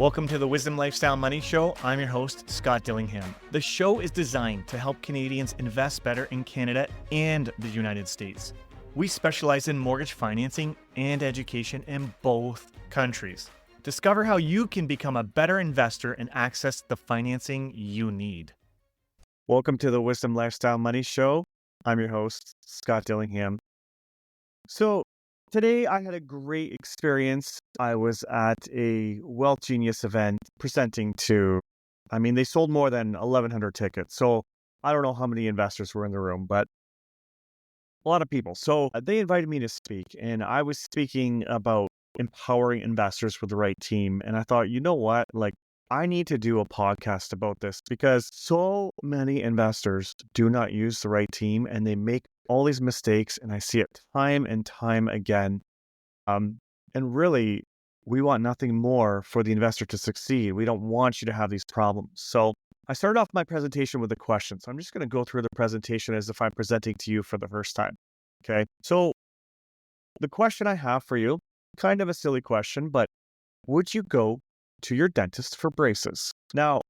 Welcome to the Wisdom Lifestyle Money Show. I'm your host, Scott Dillingham. The show is designed to help Canadians invest better in Canada and the United States. We specialize in mortgage financing and education in both countries. Discover how you can become a better investor and access the financing you need. Welcome to the Wisdom Lifestyle Money Show. I'm your host, Scott Dillingham. So today I had a great experience. I was at a Wealth Genius event presenting to, they sold more than 1,100 tickets. So I don't know how many investors were in the room, but a lot of people. So they invited me to speak, and I was speaking about empowering investors with the right team. And I thought, you know what? I need to do a podcast about this because so many investors do not use the right team and they make all these mistakes. And I see it time and time again. And really, we want nothing more for the investor to succeed. We don't want you to have these problems. So I started off my presentation with a question. So I'm just going to go through the presentation as if I'm presenting to you for the first time. Okay. So the question I have for you, kind of a silly question, but would you go to your dentist for braces? Now,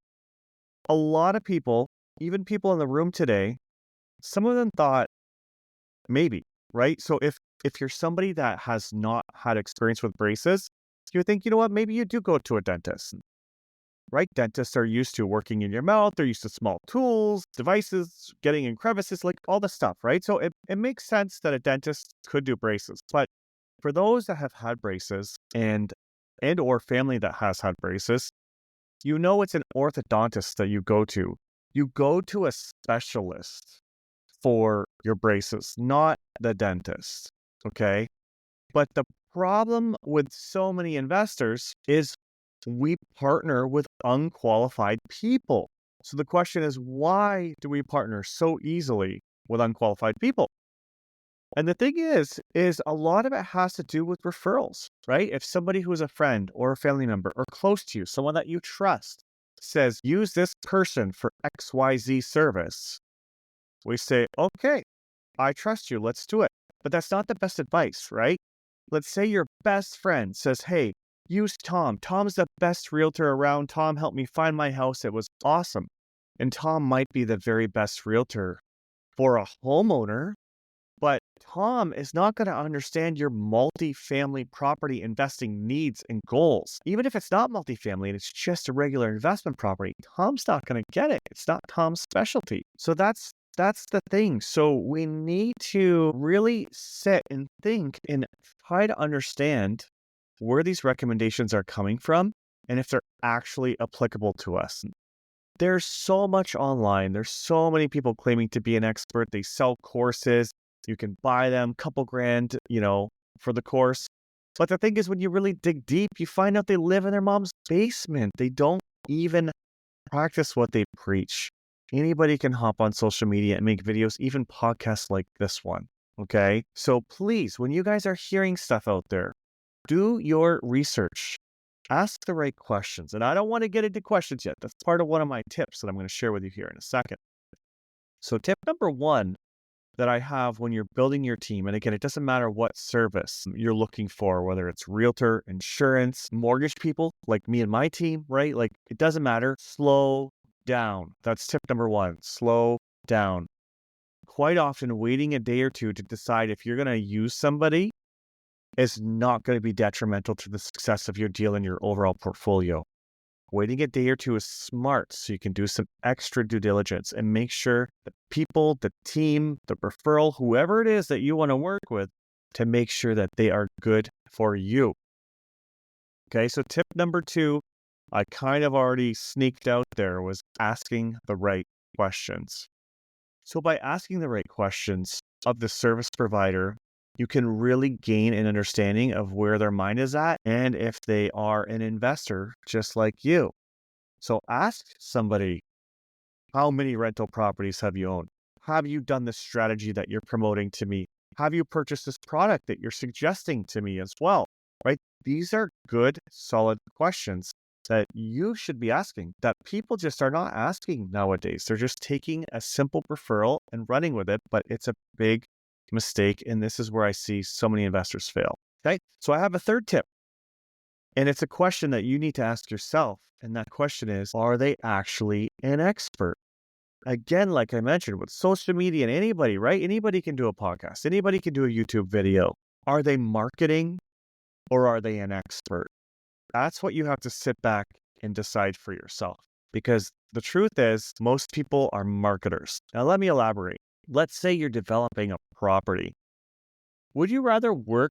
a lot of people, even people in the room today, some of them thought maybe, right? So if you're somebody that has not had experience with braces, you think, you know what, maybe you do go to a dentist, right? Dentists are used to working in your mouth. They're used to small tools, devices, getting in crevices, like all the stuff, right? So it makes sense that a dentist could do braces. But for those that have had braces and or family that has had braces, you know it's an orthodontist that you go to. You go to a specialist for your braces, not the dentist, okay? But the problem with so many investors is we partner with unqualified people. So the question is, why do we partner so easily with unqualified people? And the thing is a lot of it has to do with referrals, right? If somebody who's a friend or a family member or close to you, someone that you trust, says, use this person for XYZ service, we say, okay, I trust you, let's do it. But that's not the best advice, right? Let's say your best friend says, hey, use Tom. Tom's the best realtor around. Tom helped me find my house. It was awesome. And Tom might be the very best realtor for a homeowner, but Tom is not going to understand your multi-family property investing needs and goals. Even if it's not multifamily and it's just a regular investment property, Tom's not going to get it. It's not Tom's specialty. So that's the thing. So we need to really sit and think and try to understand where these recommendations are coming from and if they're actually applicable to us. There's so much online. There's so many people claiming to be an expert. They sell courses. You can buy them, couple grand, for the course. But the thing is, when you really dig deep, you find out they live in their mom's basement. They don't even practice what they preach. Anybody can hop on social media and make videos, even podcasts like this one. Okay. So please, when you guys are hearing stuff out there, do your research. Ask the right questions. And I don't want to get into questions yet. That's part of one of my tips that I'm going to share with you here in a second. So tip number one that I have when you're building your team, and again, it doesn't matter what service you're looking for, whether it's realtor, insurance, mortgage people, like me and my team, right? Like it doesn't matter. Slow down. That's tip number one. Slow down. Quite often, waiting a day or two to decide if you're going to use somebody is not going to be detrimental to the success of your deal and your overall portfolio. Waiting a day or two is smart, so you can do some extra due diligence and make sure the people, the team, the referral, whoever it is that you want to work with, to make sure that they are good for you. Okay, so tip number two, I kind of already sneaked out there, was asking the right questions. So by asking the right questions of the service provider, you can really gain an understanding of where their mind is at and if they are an investor just like you. So ask somebody, how many rental properties have you owned? Have you done the strategy that you're promoting to me? Have you purchased this product that you're suggesting to me as well? Right? These are good, solid questions that you should be asking that people just are not asking nowadays. They're just taking a simple referral and running with it, but it's a big mistake. And this is where I see so many investors fail. Okay. So I have a third tip. And it's a question that you need to ask yourself. And that question is, are they actually an expert? Again, like I mentioned, with social media and anybody, right? Anybody can do a podcast. Anybody can do a YouTube video. Are they marketing or are they an expert? That's what you have to sit back and decide for yourself. Because the truth is, most people are marketers. Now, let me elaborate. Let's say you're developing a property. Would you rather work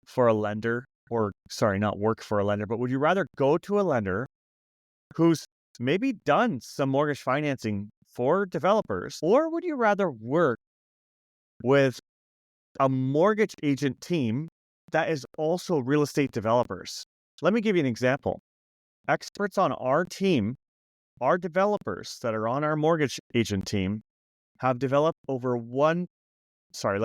for a lender, or sorry, not work for a lender, but would you rather go to a lender who's maybe done some mortgage financing for developers, or would you rather work with a mortgage agent team that is also real estate developers? Let me give you an example. Experts on our team, our developers that are on our mortgage agent team, have developed let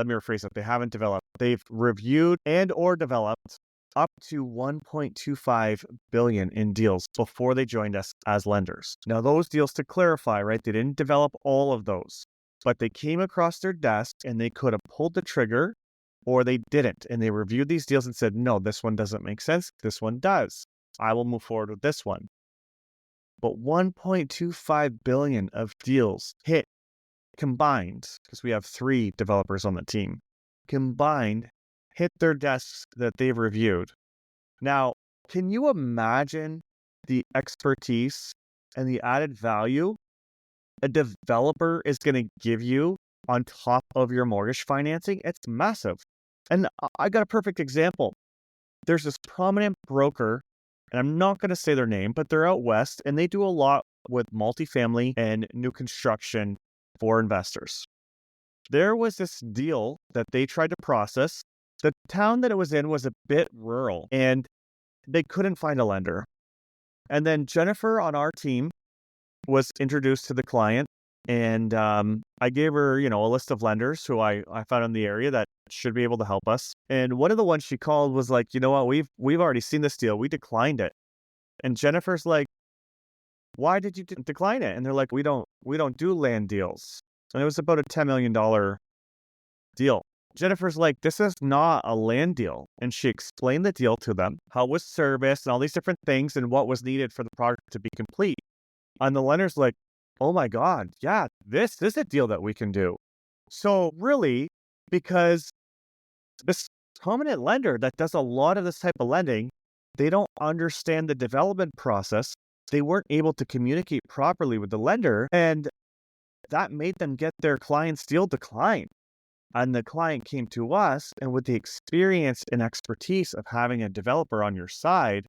me rephrase that. They haven't developed. They've reviewed and or developed up to 1.25 billion in deals before they joined us as lenders. Now, those deals, to clarify, right, they didn't develop all of those, but they came across their desk and they could have pulled the trigger or they didn't. And they reviewed these deals and said, no, this one doesn't make sense. This one does. I will move forward with this one. But 1.25 billion of deals hit combined, because we have 3 developers on the team, combined hit their desks that they've reviewed. Now, can you imagine the expertise and the added value a developer is going to give you on top of your mortgage financing? It's massive. And I got a perfect example. There's this prominent broker, and I'm not going to say their name, but they're out west, and they do a lot with multifamily and new construction for investors. There was this deal that they tried to process. The town that it was in was a bit rural, and they couldn't find a lender. And then Jennifer on our team was introduced to the client, and I gave her, a list of lenders who I found in the area that should be able to help us. And one of the ones she called was like, you know what, we've already seen this deal. We declined it. And Jennifer's like, why did you decline it? And they're like, we don't do land deals. And it was about a $10 million deal. Jennifer's like, this is not a land deal. And she explained the deal to them, how it was serviced and all these different things and what was needed for the project to be complete. And the lender's like, oh my God, yeah, this is a deal that we can do. So really, because this prominent lender that does a lot of this type of lending, they don't understand the development process. They weren't able to communicate properly with the lender, and that made them get their client's deal declined. And the client came to us, and with the experience and expertise of having a developer on your side,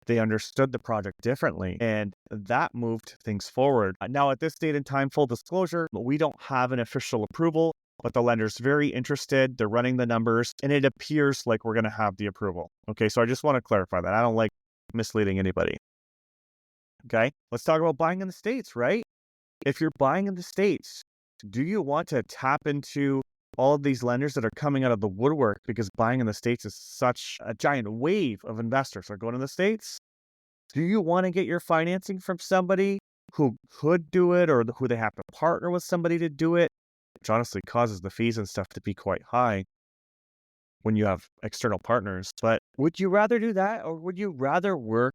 they understood the project differently, and that moved things forward. Now, at this date and time, full disclosure, we don't have an official approval, but the lender's very interested. They're running the numbers, and it appears like we're going to have the approval. Okay, so I just want to clarify that. I don't like misleading anybody. Okay, let's talk about buying in the States, right? If you're buying in the States, do you want to tap into all of these lenders that are coming out of the woodwork because buying in the States is such a giant wave of investors are going to the States? Do you want to get your financing from somebody who could do it or who they have to partner with somebody to do it, which honestly causes the fees and stuff to be quite high when you have external partners? But would you rather do that, or would you rather work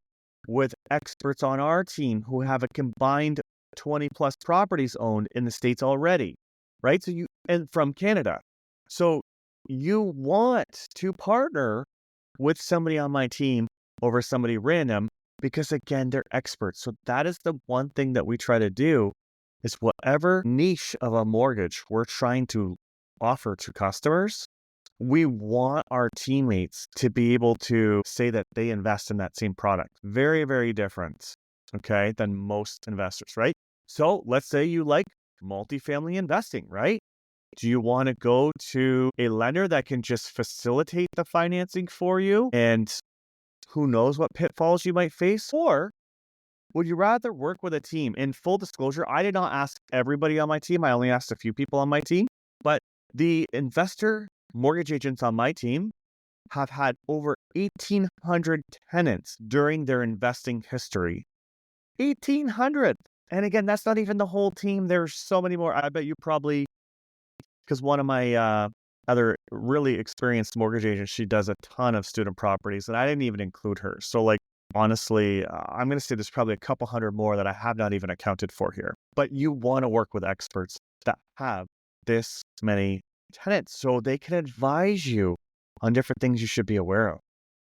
with experts on our team who have a combined 20 plus properties owned in the States already, right? And from Canada. So you want to partner with somebody on my team over somebody random because, again, they're experts. So that is the one thing that we try to do, is whatever niche of a mortgage we're trying to offer to customers, we want our teammates to be able to say that they invest in that same product. Very, very different, okay, than most investors, right? So let's say you like multifamily investing, right? Do you want to go to a lender that can just facilitate the financing for you and who knows what pitfalls you might face? Or would you rather work with a team? In full disclosure, I did not ask everybody on my team. I only asked a few people on my team, but the investor mortgage agents on my team have had over 1,800 tenants during their investing history. 1,800. And again, that's not even the whole team. There's so many more. I bet you probably, because one of my other really experienced mortgage agents, she does a ton of student properties, and I didn't even include her. So like, Honestly, I'm going to say there's probably a couple hundred more that I have not even accounted for here. But you want to work with experts that have this many tenants so they can advise you on different things you should be aware of,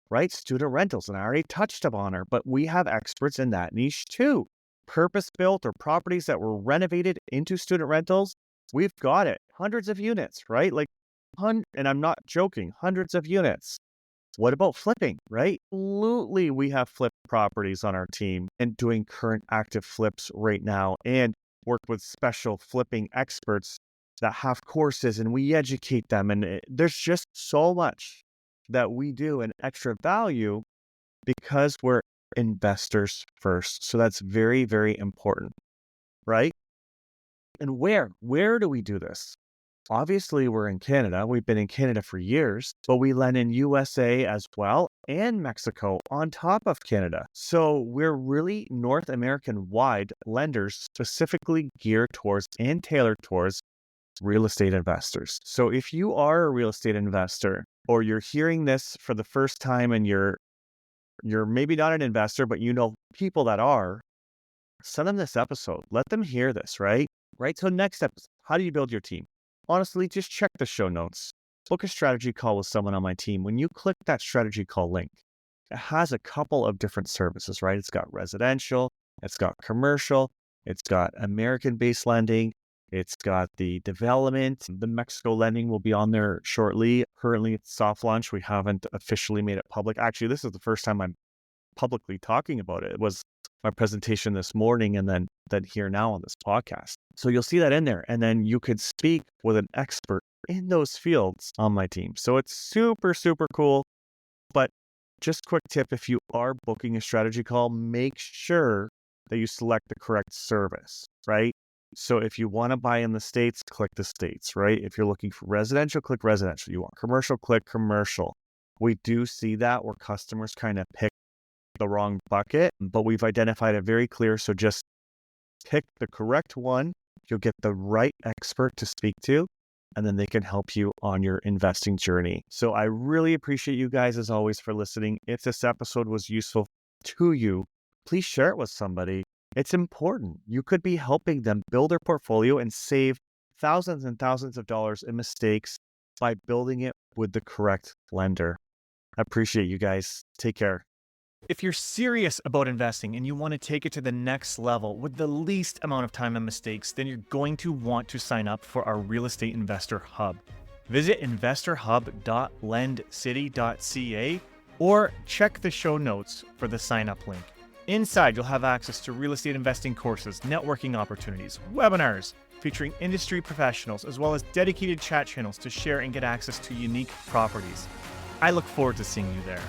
right? Student rentals, and I already touched upon her, but we have experts in that niche too. Purpose-built or properties that were renovated into student rentals, we've got it. Hundreds of units, right? And I'm not joking, hundreds of units. What about flipping, right? Absolutely, we have flipped properties on our team and doing current active flips right now and work with special flipping experts that have courses and we educate them. And there's just so much that we do and extra value because we're investors first. So that's very, very important, right? And where do we do this? Obviously, we're in Canada. We've been in Canada for years, but we lend in USA as well and Mexico on top of Canada. So we're really North American wide lenders specifically geared towards and tailored towards real estate investors. So if you are a real estate investor or you're hearing this for the first time and you're maybe not an investor, but you know people that are, send them this episode. Let them hear this, right? Right. So next episode, how do you build your team? Honestly, just check the show notes. Book a strategy call with someone on my team. When you click that strategy call link, it has a couple of different services, right? It's got residential, it's got commercial, it's got American-based lending, it's got the development. The Mexico lending will be on there shortly. Currently, it's soft launch. We haven't officially made it public. Actually, this is the first time I'm publicly talking about it. It was my presentation this morning and then here now on this podcast. So you'll see that in there. And then you could speak with an expert in those fields on my team. So it's super, super cool. But just quick tip, if you are booking a strategy call, make sure that you select the correct service, right? So if you want to buy in the States, click the States, right? If you're looking for residential, click residential. You want commercial, click commercial. We do see that where customers kind of pick the wrong bucket, but we've identified it very clear. So just pick the correct one. You'll get the right expert to speak to, and then they can help you on your investing journey. So I really appreciate you guys as always for listening. If this episode was useful to you, please share it with somebody. It's important. You could be helping them build their portfolio and save thousands and thousands of dollars in mistakes by building it with the correct lender. I appreciate you guys. Take care. If you're serious about investing and you want to take it to the next level with the least amount of time and mistakes, then you're going to want to sign up for our Real Estate Investor Hub. Visit investorhub.lendcity.ca or check the show notes for the sign up link. Inside, you'll have access to real estate investing courses, networking opportunities, webinars featuring industry professionals, as well as dedicated chat channels to share and get access to unique properties. I look forward to seeing you there.